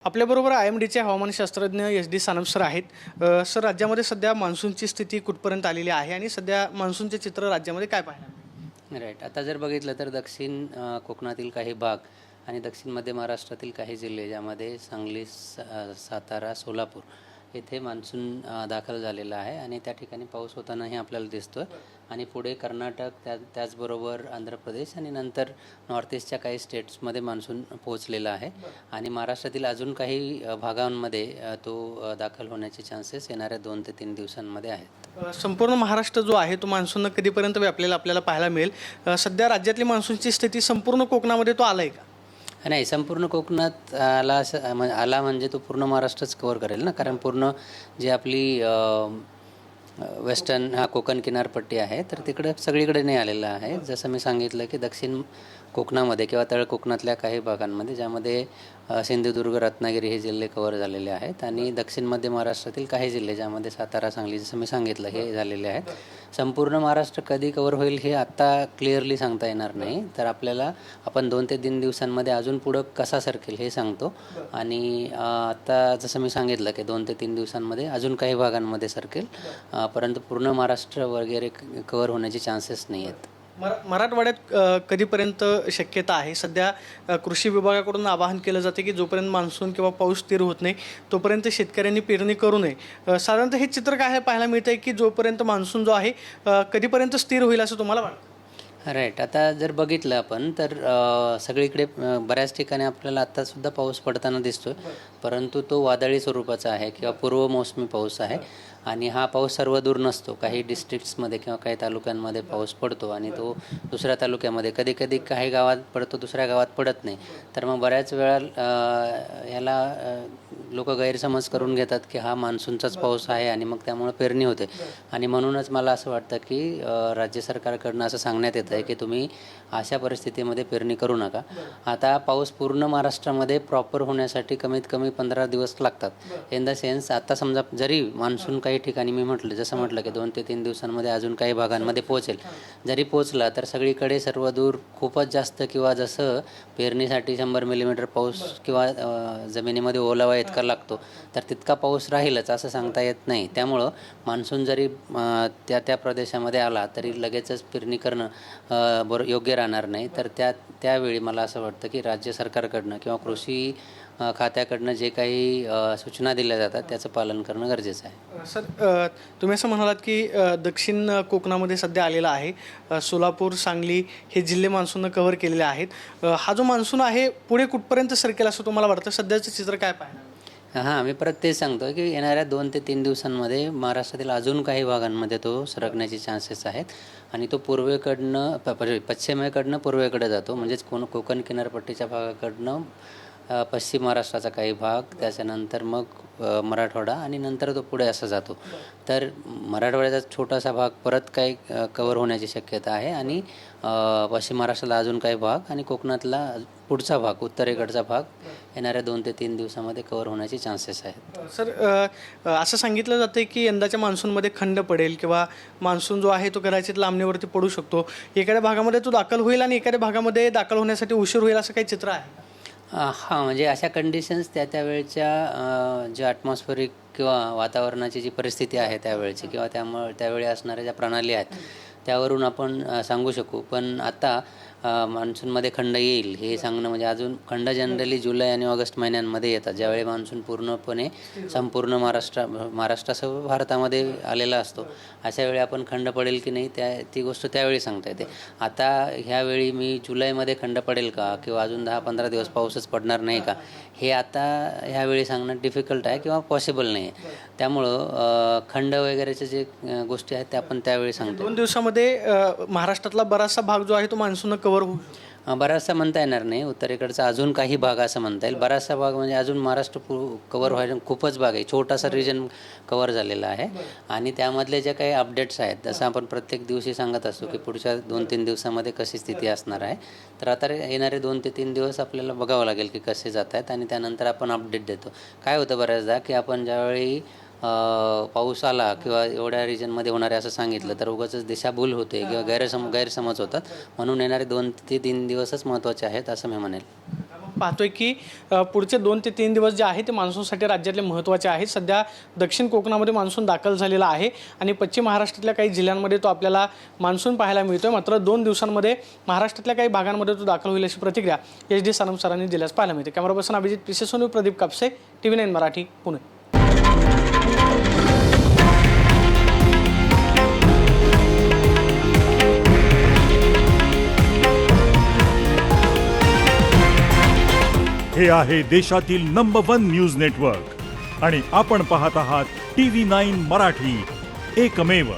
आपल्याबरोबर IMDचे हवामानशास्त्रज्ञ SD Sanap sir आहेत. Sir, राज्यामध्ये सध्या मान्सूनची स्थिती कुठपर्यंत आलेली आहे आणि सध्या मान्सूनचे चित्र राज्यामध्ये काय पाहायला मिळते? राईट. आता जर बघितलं तर दक्षिण कोकणातील काही भाग आणि दक्षिण मध्य महाराष्ट्रातील काही जिल्हे ज्यामध्ये सांगली, सातारा, सोलापूर येथे मान्सून दाखल झालेला आहे आणि त्या ठिकाणी पाऊस होतानाही आपल्याला दिसतो आहे. आणि पुढे कर्नाटक, त्याचबरोबर आंध्र प्रदेश आणि नंतर नॉर्थ ईस्टच्या काही स्टेट्समध्ये मान्सून पोहोचलेला आहे. आणि महाराष्ट्रातील अजून काही भागांमध्ये तो दाखल होण्याचे चान्सेस येणाऱ्या 2 ते 3 दिवसांमध्ये आहेत. संपूर्ण महाराष्ट्र जो आहे तो मान्सून कधीपर्यंत आपल्याला पाहायला मिळेल? सध्या राज्यातली मान्सूनची स्थिती संपूर्ण कोकणामध्ये तो आला आहे का? नाही, संपूर्ण कोकणात आला म्हणजे तो पूर्ण महाराष्ट्रच कव्हर करेल ना, कारण पूर्ण जी आपली वेस्टर्न कोकण किनारपट्टी आहे तर तिकडे सगळीकडे नाही आलेलं आहे. जसं मी सांगितलं की दक्षिण कोकणामध्ये किंवा तळ कोकणातल्या काही भागांमध्ये ज्यामध्ये सिंधुदुर्ग, रत्नागिरी हे जिल्हे कव्हर झालेले आहेत आणि दक्षिण मध्य महाराष्ट्रातील काही जिल्हे ज्यामध्ये सातारा, सांगली जसं मी सांगितलं हे झालेले आहेत. संपूर्ण महाराष्ट्र कधी कव्हर होईल हे आत्ता क्लिअरली सांगता येणार नाही. तर आपण 2 ते 3 दिवसांमध्ये अजून पुढं कसा सरकेल हे सांगतो. आणि आता जसं मी सांगितलं की 2 ते 3 दिवसांमध्ये अजून काही भागांमध्ये सरकेल, परंतु पूर्ण महाराष्ट्र वगैरे कव्हर होण्याचे चान्सेस नाही आहेत. मराठवाड्यात कधीपर्यंत शक्यता आहे? सध्या कृषी विभागाकडून आवाहन केलं जाते की जोपर्यंत मान्सून किंवा पाऊस स्थिर होत नाही तोपर्यंत शेतकऱ्यांनी पेरणी करू नये. साधारणतः हे चित्र काय पाहायला मिळतं आहे की जोपर्यंत मान्सून जो आहे कधीपर्यंत स्थिर होईल असं तुम्हाला वाटतं? राईट. आता जर बघितलं आपण तर सगळीकडे बऱ्याच ठिकाणी आपल्याला आत्तासुद्धा पाऊस पडताना दिसतो आहे, परंतु तो वादळी स्वरूपाचा आहे किंवा पूर्व मोसमी पाऊस आहे. आणि हा पाऊस सर्वदूर नसतो. काही डिस्ट्रिक्ट्समध्ये किंवा काही तालुक्यांमध्ये पाऊस पडतो आणि तो दुसऱ्या तालुक्यामध्ये कधी काही गावात पडतो, दुसऱ्या गावात पडत नाही. तर मग बऱ्याच वेळा ह्याला लोक गैरसमज करून घेतात की हा मान्सूनचाच पाऊस आहे आणि मग त्यामुळे पेरणी होते. आणि म्हणूनच मला असं वाटतं की राज्य सरकारकडनं असं सांगण्यात येतं आहे की तुम्ही अशा परिस्थितीमध्ये पेरणी करू नका. आता पाऊस पूर्ण महाराष्ट्रामध्ये प्रॉपर होण्यासाठी कमीत कमी 15 दिवस लागतात. इन द सेन्स आता समजा जरी मान्सून काही ठिकाणी मी जसं म्हटलं की 2 ते 3 दिवसांमध्ये अजून काही भागांमध्ये पोहोचेल, जरी पोहोचला तर सगळीकडे सर्वदूर खूपच जास्त किंवा जसं पेरणीसाठी 100 मिलीमीटर पाऊस किंवा जमिनीमध्ये ओलावा इतका लागतो तर तितका पाऊस राहीलच असं सांगता येत नाही. त्यामुळं मान्सून जरी त्या प्रदेशामध्ये आला तरी लगेचच पेरणी करणं योग्य राहणार नाही. तर त्यावेळी मला असं वाटतं की राज्य सरकारकडनं किंवा कृषी खात्याकडनं जे काही सूचना दिल्या जातात त्याचं पालन करणं गरजेचं आहे. सर, तुम्ही असं म्हणालात की दक्षिण कोकणामध्ये सध्या आलेला आहे. सोलापूर, सांगली हे जिल्हे मान्सूननं कव्हर केलेले आहेत. हा जो मान्सून आहे पुढे कुठपर्यंत सरकेल असं तुम्हाला वाटतं? सध्याचं चित्र काय पाहिलं? हां, मी परत तेच सांगतो की येणाऱ्या 2 ते 3 दिवसांमध्ये महाराष्ट्रातील अजून काही भागांमध्ये तो सरकण्याचे चान्सेस आहेत. आणि तो पश्चिमेकडनं पूर्वेकडे जातो, म्हणजेच कोकण किनारपट्टीच्या भागाकडनं पश्चिम महाराष्ट्राचा काही भाग, त्याच्यानंतर मग मराठवाडा आणि नंतर तो पुढे असा जातो. तर मराठवाड्याचा छोटासा भाग परत काही कव्हर होण्याची शक्यता आहे आणि पश्चिम महाराष्ट्राला अजून काही भाग आणि कोकणातला पुढचा भाग, उत्तरेकडचा भाग येणाऱ्या 2 ते 3 दिवसामध्ये कव्हर होण्याचे चान्सेस आहेत. सर, असं सांगितलं जातं की यंदाच्या मान्सूनमध्ये खंड पडेल किंवा मान्सून जो आहे तो कदाचित लांबणीवरती पडू शकतो. एखाद्या भागामध्ये तो दाखल होईल आणि एखाद्या भागामध्ये दाखल होण्यासाठी उशीर होईल असं काही चित्र आहे? हां, म्हणजे अशा कंडिशन्स त्यावेळच्या जे ॲटमॉस्फेरिक किंवा वातावरणाची जी परिस्थिती आहे त्यावेळची किंवा त्यावेळी असणाऱ्या ज्या प्रणाली आहेत त्यावरून आपण सांगू शकू. पण आता मान्सूनमध्ये खंड येईल हे सांगणं म्हणजे अजून खंड जनरली जुलै आणि ऑगस्ट महिन्यांमध्ये येतात, ज्यावेळी मान्सून पूर्णपणे संपूर्ण महाराष्ट्रासह भारतामध्ये आलेला असतो. अशा वेळी आपण खंड पडेल की नाही ती गोष्ट त्यावेळी सांगता येते. आता ह्यावेळी मी जुलैमध्ये खंड पडेल का किंवा अजून 10-15 दिवस पाऊसच पडणार नाही का हे आता ह्यावेळी सांगणं डिफिकल्ट आहे किंवा पॉसिबल नाही आहे. त्यामुळं खंड वगैरेचे जे गोष्टी आहेत त्या आपण त्यावेळी सांगतो. 2 दिवसामध्ये महाराष्ट्रातला बराचसा भाग जो आहे तो मान्सून कव्हर होऊ शकतो. बराचसा म्हणता येणार नाही, उत्तरेकडचा अजून काही भाग असं म्हणता येईल. बराचसा भाग म्हणजे अजून महाराष्ट्र कव्हर व्हायला खूपच भाग आहे, छोटासा रिजन कव्हर झालेला आहे. आणि त्यामधले जे काही अपडेट्स आहेत जसं आपण प्रत्येक दिवशी सांगत असतो की पुढच्या 2-3 दिवसामध्ये कशी स्थिती असणार आहे, तर आता येणारे 2 ते 3 दिवस आपल्याला बघावं लागेल की कसे जात आहेत आणि त्यानंतर आपण अपडेट देतो. काय होतं बऱ्याचदा की आपण ज्यावेळी पाऊस आला किंवा एवढ्या रिजनमध्ये होणार आहे असं सांगितलं तर उगाचच दिशाभूल होते किंवा गैरसमज होतात. म्हणून येणारे 2 ते 3 दिवसच महत्त्वाचे आहेत असं मी म्हणेल. पाहतोय की पुढचे 2 ते 3 दिवस जे आहे ते मान्सूनसाठी राज्यातले महत्त्वाचे आहेत. सध्या दक्षिण कोकणामध्ये मान्सून दाखल झालेला आहे आणि पश्चिम महाराष्ट्रातल्या काही जिल्ह्यांमध्ये तो आपल्याला मान्सून पाहायला मिळतोय. मात्र 2 दिवसांमध्ये महाराष्ट्रातल्या काही भागांमध्ये तो दाखल होईल अशी प्रतिक्रिया HD सानप सरांनी दिल्यास पाहायला मिळते. कॅमेरा पर्सन अभिजित पिसेसोनी, प्रदीप कापसे, TV9 मराठी, पुणे. हे आहे देशातील नंबर 1 न्यूज नेटवर्क आणि आपण पाहत आहात TV9 मराठी, एकमेव.